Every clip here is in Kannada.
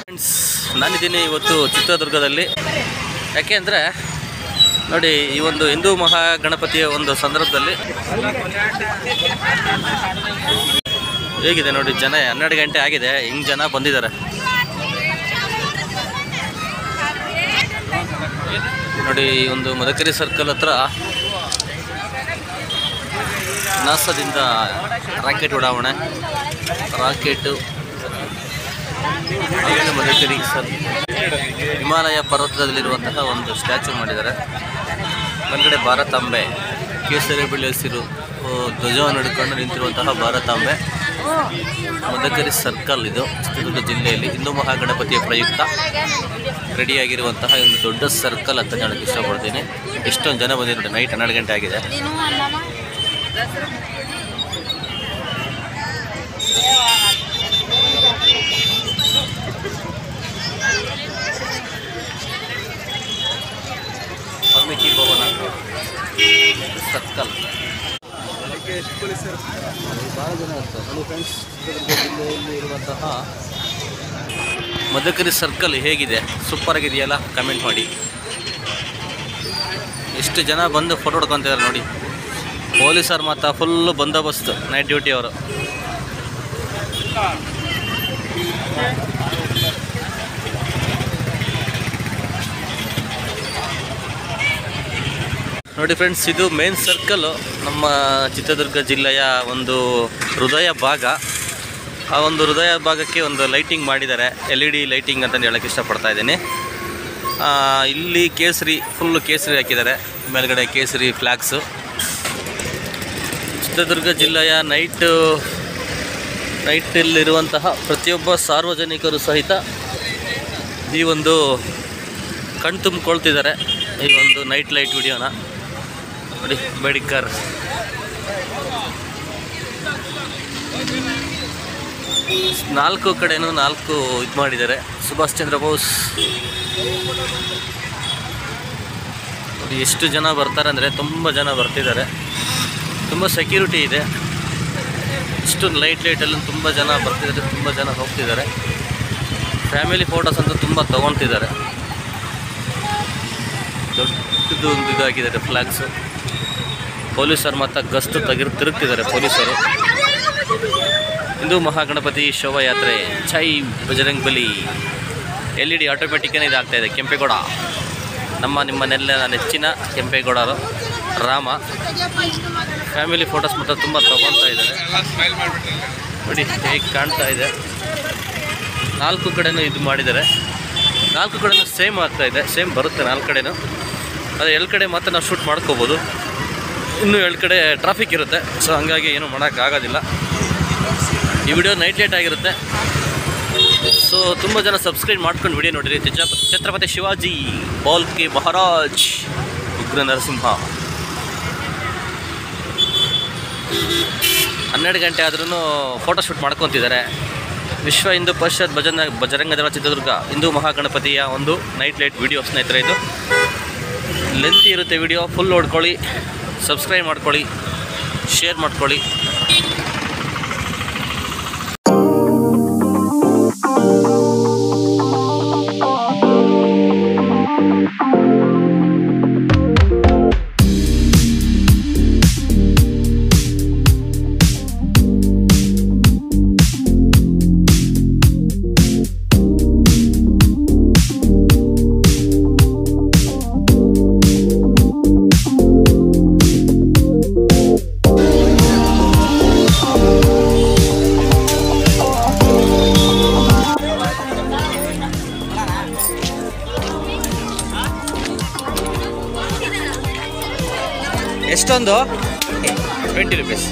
ಫ್ರೆಂಡ್ಸ್, ನಾನಿದ್ದೀನಿ ಇವತ್ತು ಚಿತ್ರದುರ್ಗದಲ್ಲಿ. ಯಾಕೆ ಅಂದರೆ ನೋಡಿ, ಈ ಒಂದು ಹಿಂದೂ ಮಹಾಗಣಪತಿಯ ಒಂದು ಸಂದರ್ಭದಲ್ಲಿ ಹೇಗಿದೆ ನೋಡಿ ಜನ. 12 ಗಂಟೆ ಆಗಿದೆ, ಹಿಂಗೆ ಜನ ಬಂದಿದ್ದಾರೆ ನೋಡಿ. ಈ ಒಂದು ಮದಕರಿ ಸರ್ಕಲ್ ಹತ್ರ ನಾಸದಿಂದ ರಾಕೆಟ್ ಉಡಾವಣೆ, ರಾಕೆಟು ಮದಕರಿ ಸರ್ ಹಿಮಾಲಯ ಪರ್ವತದಲ್ಲಿರುವಂತಹ ಒಂದು ಸ್ಟ್ಯಾಚು ಮಾಡಿದ್ದಾರೆ. ಮೇಲ್ಗಡೆ ಭಾರತಾಂಬೆ ಕೇಸರಿ ಬಿಳಿ ಹಸಿರು ಧ್ವಜವನ್ನು ಹಿಡ್ಕೊಂಡು ನಿಂತಿರುವಂತಹ ಭಾರತಾಂಬೆ. ಮದಕರಿ ಸರ್ಕಲ್ ಇದು ಚಿತ್ರದುರ್ಗ ಜಿಲ್ಲೆಯಲ್ಲಿ ಹಿಂದೂ ಮಹಾಗಣಪತಿಯ ಪ್ರಯುಕ್ತ ರೆಡಿಯಾಗಿರುವಂತಹ ಒಂದು ದೊಡ್ಡ ಸರ್ಕಲ್ ಅಂತ ಹೇಳಕ್ಕೆ ಇಷ್ಟಪಡ್ತೀನಿ. ಎಷ್ಟೊಂದು ಜನ ಬಂದಿದ್ದಾರೆ. ನೈಟ್ 12 ಗಂಟೆ ಆಗಿದೆ. ವಾಲ್ಮೀಕಿ ಭವನ ಸರ್ಕಲ್ ಭಾಳ ಜನ ಇರ್ತಾರೆ ನೋಡಿ ಫ್ರೆಂಡ್ಸ್. ಚಿತ್ರದುರ್ಗ ಜಿಲ್ಲೆಯಲ್ಲಿ ಇರುವಂತಹ ಮದಕರಿ ಸರ್ಕಲ್ ಹೇಗಿದೆ? ಸೂಪರ್ ಆಗಿದೆಯಲ್ಲ? ಕಮೆಂಟ್ ಮಾಡಿ. ಎಷ್ಟು ಜನ ಬಂದು ಫೋಟೋ ಹೊಡ್ಕೊತಿದ್ದಾರೆ ನೋಡಿ. ಪೊಲೀಸರು ಮತ್ತು ಫುಲ್ಲು ಬಂದೋಬಸ್ತು, ನೈಟ್ ಡ್ಯೂಟಿ ಅವರು. ನೋಡಿ ಫ್ರೆಂಡ್ಸ್, ಇದು ಮೇನ್ ಸರ್ಕಲ್ಲು ನಮ್ಮ ಚಿತ್ರದುರ್ಗ ಜಿಲ್ಲೆಯ ಒಂದು ಹೃದಯ ಭಾಗ. ಆ ಒಂದು ಹೃದಯ ಭಾಗಕ್ಕೆ ಒಂದು ಲೈಟಿಂಗ್ ಮಾಡಿದ್ದಾರೆ, LED ಲೈಟಿಂಗ್ ಅಂತ ಹೇಳೋಕ್ಕೆ ಇಷ್ಟಪಡ್ತಾ ಇದ್ದೀನಿ. ಇಲ್ಲಿ ಕೇಸರಿ, ಫುಲ್ಲು ಕೇಸರಿ ಹಾಕಿದ್ದಾರೆ, ಮೇಲ್ಗಡೆ ಕೇಸರಿ ಫ್ಲ್ಯಾಗ್ಸು. ಚಿತ್ರದುರ್ಗ ಜಿಲ್ಲೆಯ ನೈಟಲ್ಲಿರುವಂತಹ ಪ್ರತಿಯೊಬ್ಬ ಸಾರ್ವಜನಿಕರು ಸಹಿತ ಈ ಒಂದು ಕಣ್ ತುಂಬಿಕೊಳ್ತಿದ್ದಾರೆ ಈ ಒಂದು ನೈಟ್ ಲೈಟ್ ವಿಡಿಯೋನ ನೋಡಿ. ಬೇಡಿಕರ್ ನಾಲ್ಕು ಕಡೆನೂ 4 ಇದು ಮಾಡಿದ್ದಾರೆ. ಸುಭಾಷ್ ಚಂದ್ರ ಬೋಸ್ ನೋಡಿ. ಎಷ್ಟು ಜನ ಬರ್ತಾರೆ ಅಂದರೆ ತುಂಬ ಜನ ಬರ್ತಿದ್ದಾರೆ. ತುಂಬ ಸೆಕ್ಯೂರಿಟಿ ಇದೆ. ಇಷ್ಟು ಲೈಟಲ್ಲಿ ತುಂಬ ಜನ ಬರ್ತಿದ್ದಾರೆ, ತುಂಬ ಜನ ಹೋಗ್ತಿದ್ದಾರೆ. ಫ್ಯಾಮಿಲಿ ಫೋಟೋಸ್ ಅಂತೂ ತುಂಬ ತೊಗೊಳ್ತಿದ್ದಾರೆ. ದೊಡ್ಡದು ಒಂದು ಇದಾಗಿದ್ದಾರೆ ಫ್ಲ್ಯಾಗ್ಸು. ಪೊಲೀಸರು ಮತ್ತು ಗಸ್ತು ತಿರುಗ್ತಿದ್ದಾರೆ ಪೊಲೀಸರು. ಹಿಂದೂ ಮಹಾಗಣಪತಿ ಶೋಭಾಯಾತ್ರೆ ಜೈ ಬಜರಂಗ್ ಬಲಿ. LED ಆಟೋಮೆಟಿಕ್ಕೇ ಇದಾಗ್ತಾಯಿದೆ. ಕೆಂಪೇಗೌಡ, ನಿಮ್ಮನ್ನೆಲ್ಲ ನೆಚ್ಚಿನ ಕೆಂಪೇಗೌಡರು ರಾಮ. ಫ್ಯಾಮಿಲಿ ಫೋಟೋಸ್ ಮಾತ್ರ ತುಂಬ ತೊಗೊಳ್ತಾ ಇದ್ದಾರೆ ನೋಡಿ. ಹೇಗೆ ಕಾಣ್ತಾ ಇದೆ. 4 ಕಡೆನೂ ಇದು ಮಾಡಿದ್ದಾರೆ. 4 ಕಡೆನೂ ಸೇಮ್ ಆಗ್ತಾಯಿದೆ, ಸೇಮ್ ಬರುತ್ತೆ 4 ಕಡೆನೂ. ಅದೇ 2 ಕಡೆ ಮಾತ್ರ ನಾವು ಶೂಟ್ ಮಾಡ್ಕೋಬೋದು. ಇನ್ನೂ 2 ಕಡೆ ಟ್ರಾಫಿಕ್ ಇರುತ್ತೆ. ಸೊ ಹಾಗಾಗಿ ಏನೂ ಮಾಡೋಕ್ಕಾಗೋದಿಲ್ಲ. ಈ ವಿಡಿಯೋ ನೈಟ್ ಲೇಟ್ ಆಗಿರುತ್ತೆ. ಸೊ ತುಂಬ ಜನ ಸಬ್ಸ್ಕ್ರೈಬ್ ಮಾಡ್ಕೊಂಡು ವಿಡಿಯೋ ನೋಡಿರಿ. ಛತ್ರಪತಿ ಶಿವಾಜಿ, ಬಾಲ್ಕೆ ಮಹಾರಾಜ್, ಉಗ್ರ ನರಸಿಂಹ. 12 ಗಂಟೆ ಆದ್ರೂ ಫೋಟೋಶೂಟ್ ಮಾಡ್ಕೊತಿದ್ದಾರೆ. ವಿಶ್ವ ಹಿಂದೂ ಪರಿಷತ್ ಬಜರಂಗ ದಳ ಚಿತ್ರದುರ್ಗ ಹಿಂದೂ ಮಹಾಗಣಪತಿಯ ಒಂದು ನೈಟ್ ಲೈಟ್ ವಿಡಿಯೋ ಸ್ನೇಹಿತರೆ. ಇದು ಲೆಂತಿ ಇರುತ್ತೆ ವಿಡಿಯೋ, ಫುಲ್ ನೋಡ್ಕೊಳ್ಳಿ, ಸಬ್ಸ್ಕ್ರೈಬ್ ಮಾಡ್ಕೊಳ್ಳಿ, ಶೇರ್ ಮಾಡ್ಕೊಳ್ಳಿ. ಎಷ್ಟೊಂದು 20 ರೂಪೀಸ್.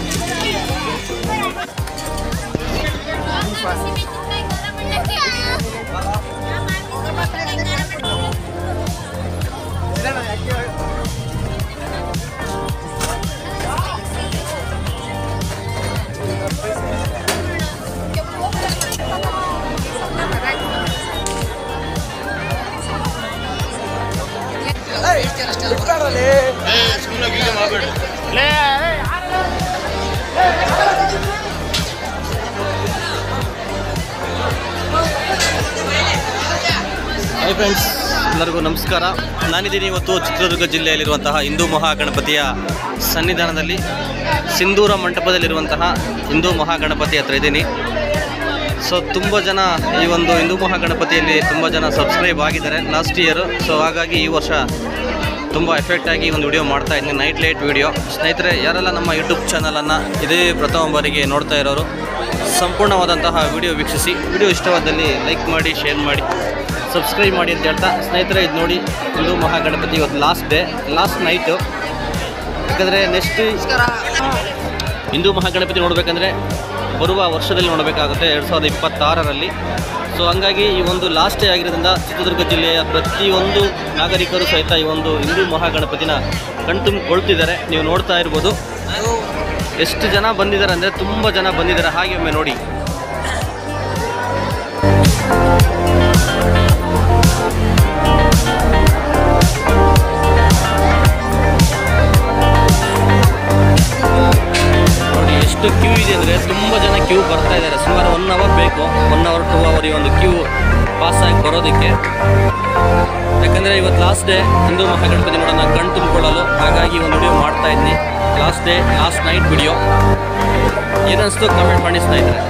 ಹಾಯ್ ಫ್ರೆಂಡ್ಸ್, ಎಲ್ಲರಿಗೂ ನಮಸ್ಕಾರ. ನಾನಿದ್ದೀನಿ ಇವತ್ತು ಚಿತ್ರದುರ್ಗ ಜಿಲ್ಲೆಯಲ್ಲಿರುವಂತಹ ಹಿಂದೂ ಮಹಾಗಣಪತಿಯ ಸನ್ನಿಧಾನದಲ್ಲಿ ಸಿಂಧೂರ ಮಂಟಪದಲ್ಲಿರುವಂತಹ ಹಿಂದೂ ಮಹಾಗಣಪತಿ ಹತ್ರ ಇದ್ದೀನಿ. ಸೊ ತುಂಬ ಜನ ಈ ಒಂದು ಹಿಂದೂ ಮಹಾಗಣಪತಿಯಲ್ಲಿ ತುಂಬ ಜನ ಸಬ್ಸ್ಕ್ರೈಬ್ ಆಗಿದ್ದಾರೆ ಲಾಸ್ಟ್ ಇಯರು. ಸೊ ಹಾಗಾಗಿ ಈ ವರ್ಷ ತುಂಬ ಎಫೆಕ್ಟಾಗಿ ಒಂದು ವಿಡಿಯೋ ಮಾಡ್ತಾ ಇದ್ದೀನಿ, ನೈಟ್ ಲೈಟ್ ವಿಡಿಯೋ. ಸ್ನೇಹಿತರೆ, ಯಾರೆಲ್ಲ ನಮ್ಮ ಯೂಟ್ಯೂಬ್ ಚಾನಲನ್ನು ಇದೇ ಪ್ರಥಮ ಬಾರಿಗೆ ನೋಡ್ತಾ ಇರೋರು ಸಂಪೂರ್ಣವಾದಂತಹ ವಿಡಿಯೋ ವೀಕ್ಷಿಸಿ. ವಿಡಿಯೋ ಇಷ್ಟವಾದಲ್ಲಿ ಲೈಕ್ ಮಾಡಿ, ಶೇರ್ ಮಾಡಿ, ಸಬ್ಸ್ಕ್ರೈಬ್ ಮಾಡಿ ಅಂತ ಹೇಳ್ತಾ, ಸ್ನೇಹಿತರೆ ಇದು ನೋಡಿ ಹಿಂದೂ ಮಹಾಗಣಪತಿ ಇವತ್ತು ಲಾಸ್ಟ್ ನೈಟು. ಯಾಕಂದರೆ ನೆಕ್ಸ್ಟ್ ಹಿಂದೂ ಮಹಾಗಣಪತಿ ನೋಡಬೇಕಂದ್ರೆ ಬರುವ ವರ್ಷದಲ್ಲಿ ನೋಡಬೇಕಾಗುತ್ತೆ 2026ರಲ್ಲಿ. ಸೊ ಹಂಗಾಗಿ ಈ ಒಂದು ಲಾಸ್ಟ್ ಡೇ ಆಗಿರೋದ್ರಿಂದ ಚಿತ್ರದುರ್ಗ ಜಿಲ್ಲೆಯ ಪ್ರತಿಯೊಂದು ನಾಗರಿಕರು ಸಹಿತ ಈ ಒಂದು ಹಿಂದೂ ಮಹಾಗಣಪತಿನ ಕಣ್ತುಂಬಿಕೊಳ್ತಿದ್ದಾರೆ. ನೀವು ನೋಡ್ತಾ ಇರ್ಬೋದು ಎಷ್ಟು ಜನ ಬಂದಿದ್ದಾರೆ ಅಂದರೆ ತುಂಬ ಜನ ಬಂದಿದ್ದಾರೆ. ಹಾಗೆ ಒಮ್ಮೆ ನೋಡಿ. ಎಷ್ಟು ಕ್ಯೂ ಇದೆ ಅಂದರೆ ತುಂಬ ಜನ ಕ್ಯೂ ಬರ್ತಾ ಇದ್ದಾರೆ. ಸುಮಾರು 1 ಅವರ್ ಬೇಕು, 1 ಅವರ್ 2 ಅವರ್ ಈ ಒಂದು ಕ್ಯೂ ಪಾಸಾಗಿ ಬರೋದಕ್ಕೆ. ಯಾಕಂದರೆ ಇವತ್ತು ಲಾಸ್ಟ್ ಡೇ ಹಿಂದೂ ಮಹಾಗಣಪತಿ ನೋಡೋಣ ಕಣ್ ತುಂಬಿಕೊಳ್ಳಲು. ಹಾಗಾಗಿ ಒಂದು ವಿಡಿಯೋ ಮಾಡ್ತಾ ಇದ್ದೀನಿ, ಲಾಸ್ಟ್ ನೈಟ್ ವಿಡಿಯೋ. ಏನನ್ನಿಸ್ತು ಕಮೆಂಟ್ ಮಾಡಿ ಸ್ನೇಹಿತರೆ.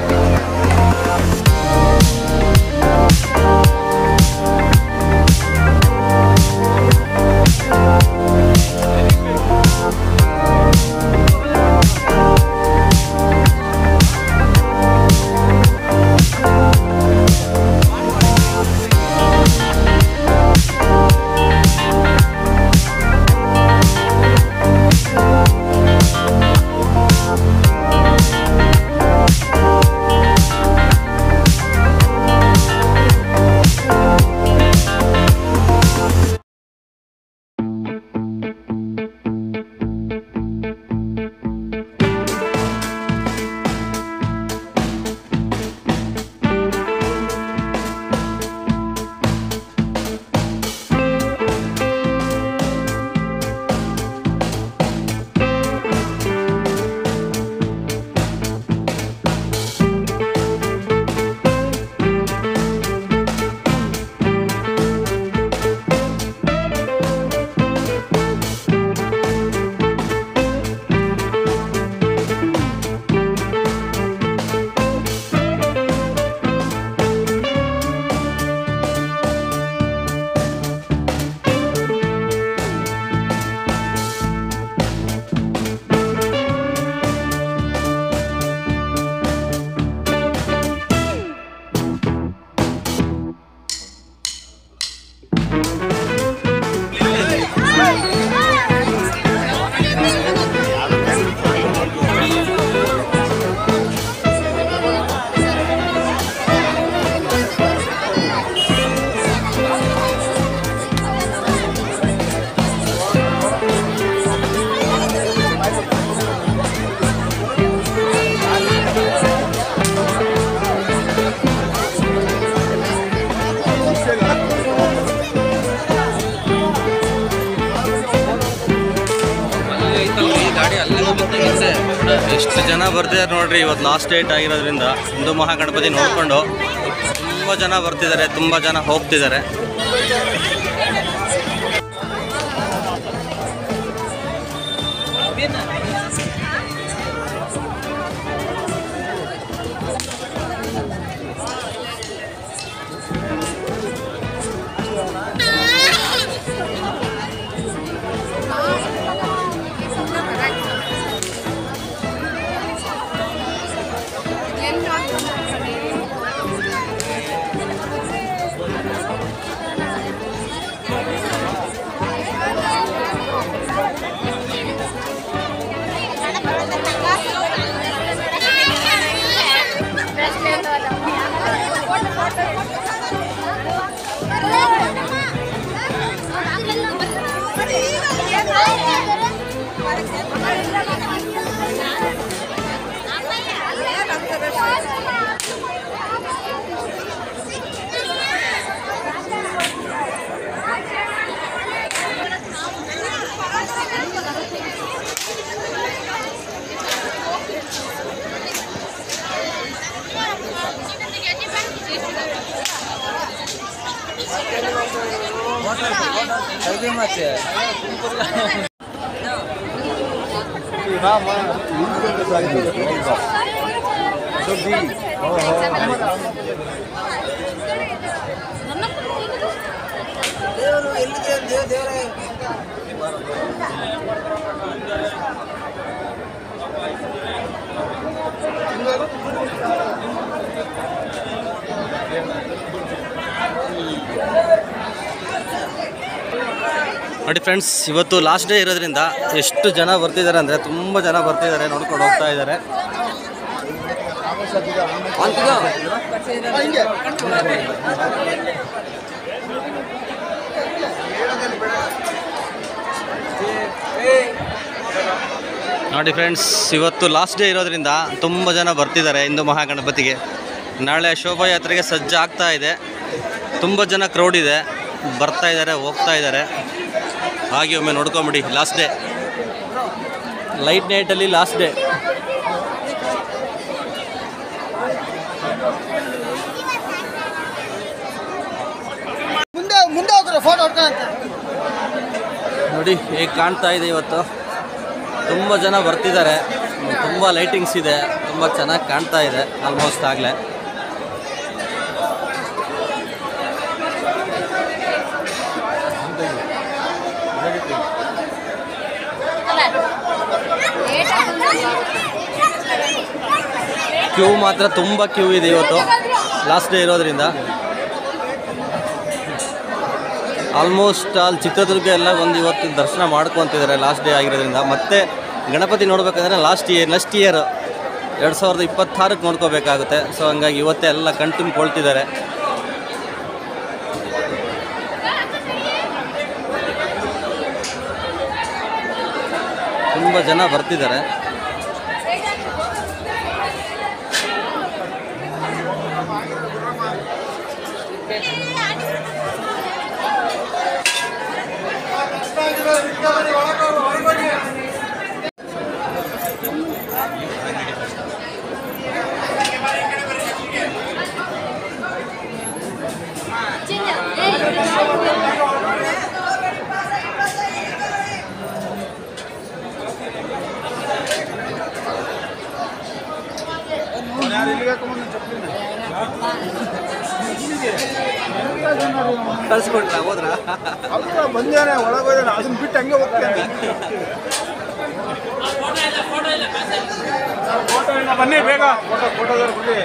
ಎಷ್ಟು ಜನ ಬರ್ತಿದ್ದಾರೆ ನೋಡ್ರಿ. ಇವತ್ತು ಲಾಸ್ಟ್ ಡೇಟ್ ಆಗಿರೋದ್ರಿಂದ ಹಿಂದೂ ಮಹಾಗಣಪತಿ ನೋಡಿಕೊಂಡು ತುಂಬ ಜನ ಬರ್ತಿದ್ದಾರೆ, ತುಂಬ ಜನ ಹೋಗ್ತಿದ್ದಾರೆ. ನೋಡಿ ಫ್ರೆಂಡ್ಸ್, ಇವತ್ತು ಲಾಸ್ಟ್ ಡೇ ಇರೋದ್ರಿಂದ ಎಷ್ಟು ಜನ ಬರ್ತಿದ್ದಾರೆ ಅಂದರೆ ತುಂಬ ಜನ ಬರ್ತಿದ್ದಾರೆ, ನೋಡ್ಕೊಂಡು ಹೋಗ್ತಾ ಇದ್ದಾರೆ. ನೋಡಿ ಫ್ರೆಂಡ್ಸ್, ಇವತ್ತು ಲಾಸ್ಟ್ ಡೇ ಇರೋದ್ರಿಂದ ತುಂಬ ಜನ ಬರ್ತಿದ್ದಾರೆ ಹಿಂದೂ ಮಹಾಗಣಪತಿಗೆ. ನಾಳೆ ಶೋಭಾಯಾತ್ರೆಗೆ ಸಜ್ಜು ಆಗ್ತಾ ಇದೆ, ತುಂಬ ಜನ ಕ್ರೌಡ್ ಇದೆ, ಬರ್ತಾ ಇದ್ದಾರೆ, ಹೋಗ್ತಾ ಇದ್ದಾರೆ. ಹಾಗೆ ಒಮ್ಮೆ ನೋಡ್ಕೊಂಬಿಡಿ. ಲಾಸ್ಟ್ ಡೇ, ಲೈಟ್ ನೈಟಲ್ಲಿ ಲಾಸ್ಟ್ ಡೇ. ನೋಡಿ ಹೇಗೆ ಕಾಣ್ತಾ ಇದೆ. ಇವತ್ತು ತುಂಬ ಜನ ಬರ್ತಿದ್ದಾರೆ, ತುಂಬ ಲೈಟಿಂಗ್ಸ್ ಇದೆ, ತುಂಬ ಚೆನ್ನಾಗಿ ಕಾಣ್ತಾ ಇದೆ ಆಲ್ಮೋಸ್ಟ್ ಆಗಲೇ. ಕ್ಯೂ ಮಾತ್ರ ತುಂಬ ಕ್ಯೂ ಇದೆ ಇವತ್ತು, ಲಾಸ್ಟ್ ಡೇ ಇರೋದ್ರಿಂದ. ಆಲ್ಮೋಸ್ಟ್ ಚಿತ್ರದುರ್ಗ ಎಲ್ಲ ಒಂದು ಇವತ್ತು ದರ್ಶನ ಮಾಡ್ಕೊತಿದ್ದಾರೆ ಲಾಸ್ಟ್ ಡೇ ಆಗಿರೋದ್ರಿಂದ. ಮತ್ತೆ ಗಣಪತಿ ನೋಡ್ಬೇಕಂದ್ರೆ ನೆಕ್ಸ್ಟ್ ಇಯರ್ 2026ಕ್ಕೆ ನೋಡ್ಕೋಬೇಕಾಗುತ್ತೆ. ಸೊ ಹಂಗಾಗಿ ಇವತ್ತೇ ಎಲ್ಲ ಕಣ್ತುಂಬಿಕೊಳ್ತಿದ್ದಾರೆ. ತುಂಬ ಜನ ಬರ್ತಿದ್ದಾರೆ. ಕಳ್ಸ್ಕೊಟ್ರ ಹೋದ್ರ ಬಂದೇನೆ ಒಳಗೋದ ಅದನ್ನ ಬಿಟ್ಟು ಹಂಗೆ ಹೋಗ್ತೇನೆ. ಬನ್ನಿ ಬೇಗ ಫೋಟೋದವ್ರು ಬಿಡಿ.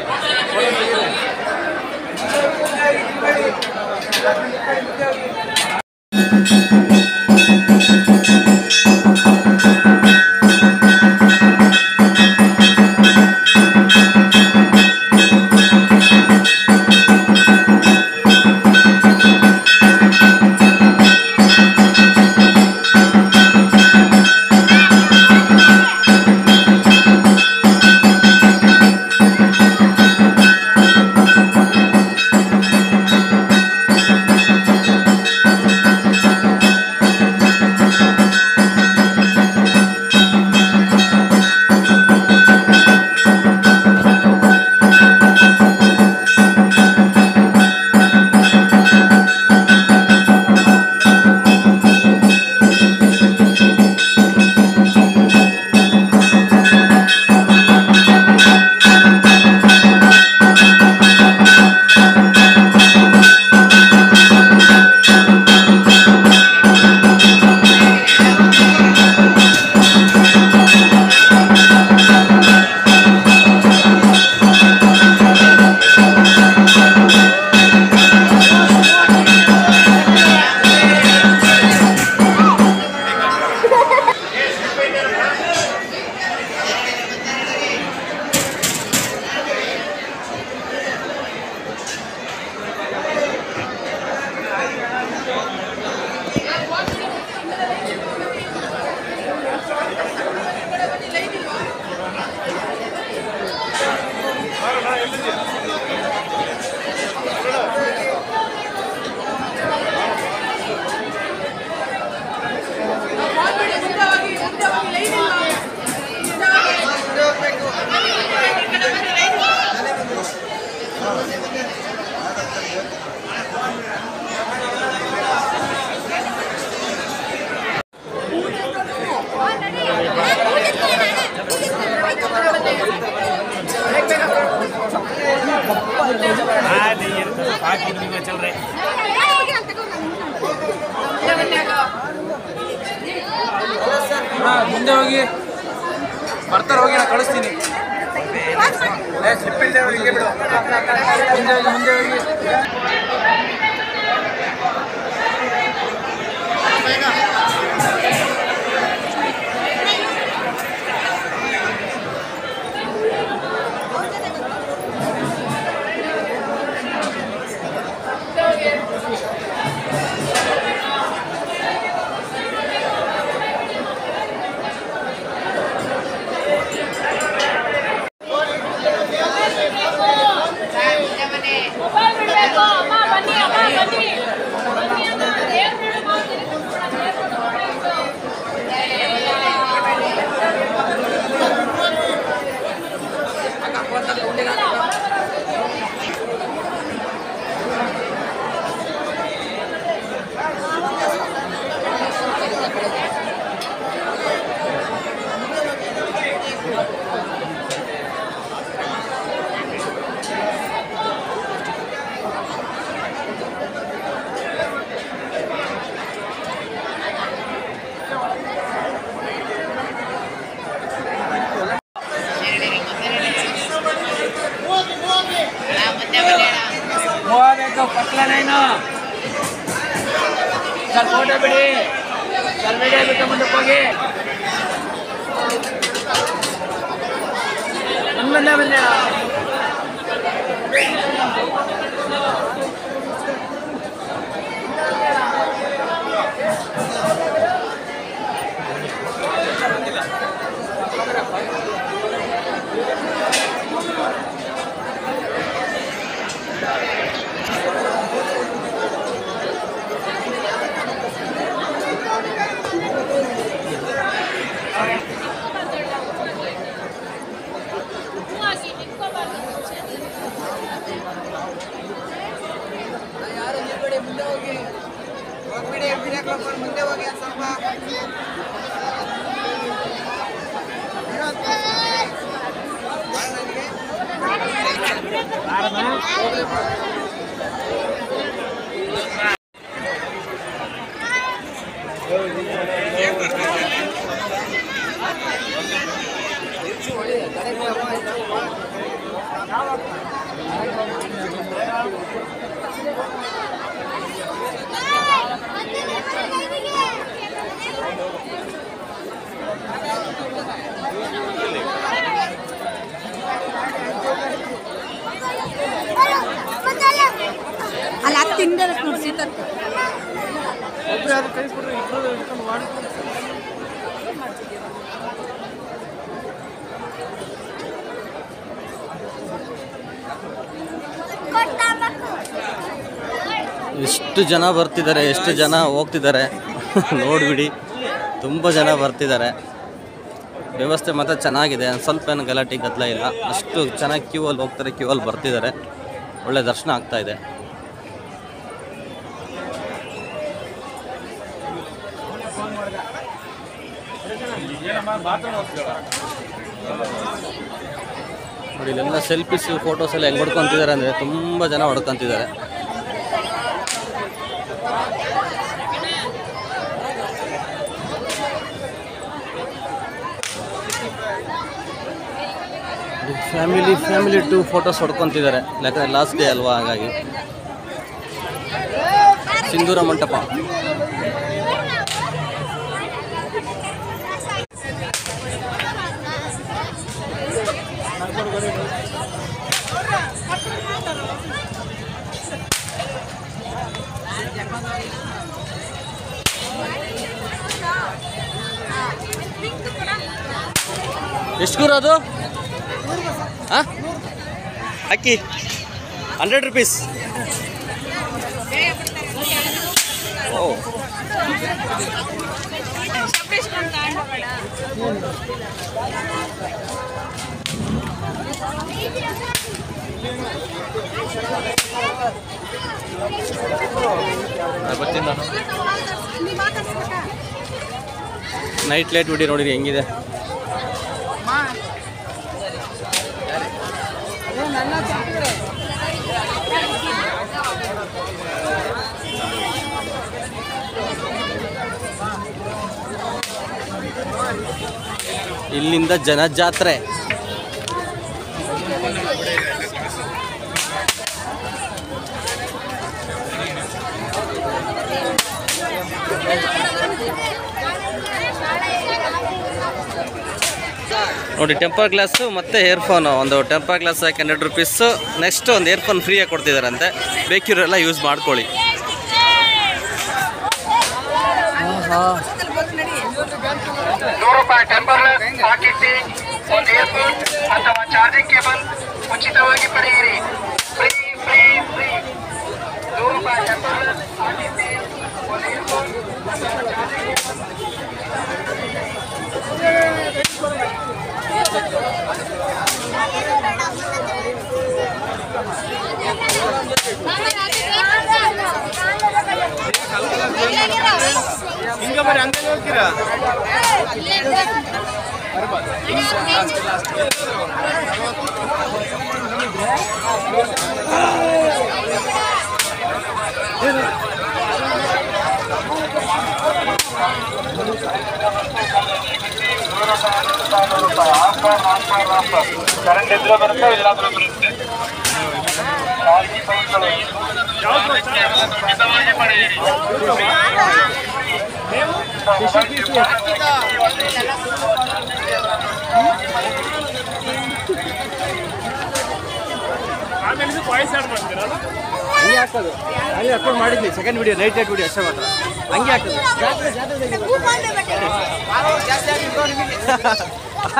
ಮುಂದೆ ಹೋಗಿ ಬರ್ತಾರೆ, ಹೋಗಿ ನಾನು ಕಳಿಸ್ತೀನಿ. ಸ್ಲಿಪ್ ಇಲ್ಲದೆ ಹಿಂಗೆ ಬಿಡು, ಮುಂದೆ ಹೋಗಿ. सर फोटो बिड़ी सर वीडियो बिಟ್ಟು ಮುಂದಕ್ಕೆ ಹೋಗಿ ಬಂದೆ ಮುಂದೆ ಹೋಗಿ ಸ್ವಲ್ಪ ಅಲ್ಲ ತಿಂದರೆ ನೋಡಿ ಸೀತರ್ ಒಬ್ಬರು ಯಾರು ಕೈ ಕೊಡ್ರಿ ಇಬ್ಬರು ಇಟ್ಕೊಂಡು ಮಾಡ್ಕೊಂಡು ಎಷ್ಟು ಜನ ಬರ್ತಿದ್ದಾರೆ, ಎಷ್ಟು ಜನ ಹೋಗ್ತಿದ್ದಾರೆ ನೋಡ್ಬಿಡಿ. ತುಂಬ ಜನ ಬರ್ತಿದ್ದಾರೆ. ವ್ಯವಸ್ಥೆ ಮಾತ್ರ ಚೆನ್ನಾಗಿದೆ, ಸ್ವಲ್ಪ ಏನು ಗಲಾಟೆ ಗದ್ದಲ ಇಲ್ಲ. ಅಷ್ಟು ಚೆನ್ನಾಗಿ ಕ್ಯೂವಲ್ಲಿ ಹೋಗ್ತಾರೆ, ಕ್ಯೂವಲ್ಲಿ ಬರ್ತಿದ್ದಾರೆ. ಒಳ್ಳೆ ದರ್ಶನ ಆಗ್ತಾ ಇದೆ. ನೋಡಿ ಇಲ್ಲೆಲ್ಲ ಸೆಲ್ಫೀಸ್ ಫೋಟೋಸ್ ಎಲ್ಲ ಹೆಂಗೆ ಹೊಡ್ಕೊತಿದ್ದಾರೆ ಅಂದರೆ ತುಂಬ ಜನ ಹೊಡ್ಕೊತಿದ್ದಾರೆ. ಫ್ಯಾಮಿಲಿ ಟು ಫೋಟೋಸ್ ಹೊಡ್ಕೊತಿದ್ದಾರೆ. ಯಾಕಂದರೆ ಲಾಸ್ಟ್ ಡೇ ಅಲ್ವಾ, ಹಾಗಾಗಿ. ಸಿಂಧೂರ ಮಂಟಪ ಎಷ್ಟು ಗುರು ಅದು? ಹಾಂ ಅಕ್ಕಿ 100 rupees. ಓ ನೈಟ್ ಲೈಟ್ ಬಿಡಿ ನೋಡಿರಿ ಹೆಂಗಿದೆ. ಇಲ್ಲಿಂದ ಜನಜಾತ್ರೆ. ನೋಡಿ ಟೆಂಪರ್ ಗ್ಲಾಸು ಮತ್ತು ಇಯರ್ಫೋನು. ಒಂದು ಟೆಂಪರ್ ಗ್ಲಾಸ್ 100 ರುಪೀಸು. ನೆಕ್ಸ್ಟ್ ಒಂದು ಇಯರ್ಫೋನ್ ಫ್ರೀಯಾಗಿ ಕೊಡ್ತಿದ್ದಾರಂತೆ, ಬೇಕಿರೋರೆಲ್ಲ ಯೂಸ್ ಮಾಡ್ಕೊಳ್ಳಿ. ₹100 ಟೆಂಪರ್ ಗ್ಲಾಸ್ ಹಾಕಿಸಿ ಒಂದು ಇಯರ್ಫೋನ್ ಅಥವಾ ಚಾರ್ಜಿಂಗ್ ಕೇಬಲ್ ಉಚಿತವಾಗಿ ಪಡೆಯಿರಿ. Free free free. ₹100 temper glass ಹಾಕಿಸಿ ಒಂದು ಇಯರ್ಫೋನ್ ಅಥವಾ ಚಾರ್ಜಿಂಗ್ ಹಿಂಗ ಬರೀ ಹಂಗೆ ಹೋಗ್ತೀರಾ? ಕರೆಂಟ್ ಇದ್ರೆ ಬರುತ್ತೆ, ಇಲ್ಲಾದ್ರೂ ಬರುತ್ತೆ. ಉಚಿತವಾಗಿ ಪಡೆಯಿರಿ. ಆಮೇಲೆ ವಾಯ್ಸ್ ಆಡ್ ಮಾಡ್ತೀರಾ? ಹಂಗೆ ಹಾಕೋದು. ಹಂಗೆ ಅಪ್ಲೋಡ್ ಮಾಡಿದ್ವಿ ಸೆಕೆಂಡ್ ವಿಡಿಯೋ, ಲೈಟ್ ವಿಡಿಯೋ ಅಷ್ಟೇ ಮಾತ್ರ. ಹಂಗೆ ಹಾಕೋದು.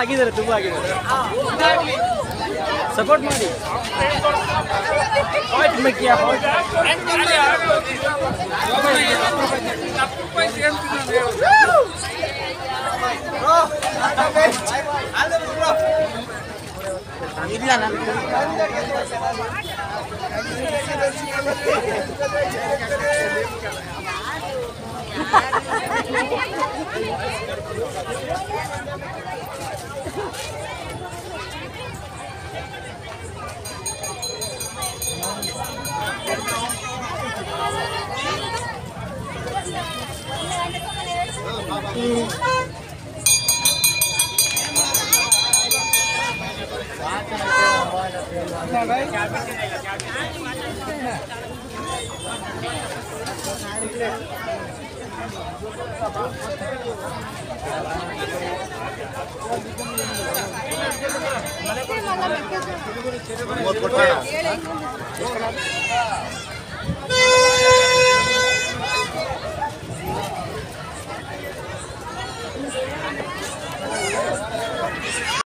ಆಗಿದ್ದಾರೆ, ತುಂಬ ಆಗಿದ್ದಾರೆ. ಸಪೋರ್ಟ್ ಮಾಡಿ. ಇಲ್ಲ ನಾನು ಕೊಟ್ಟ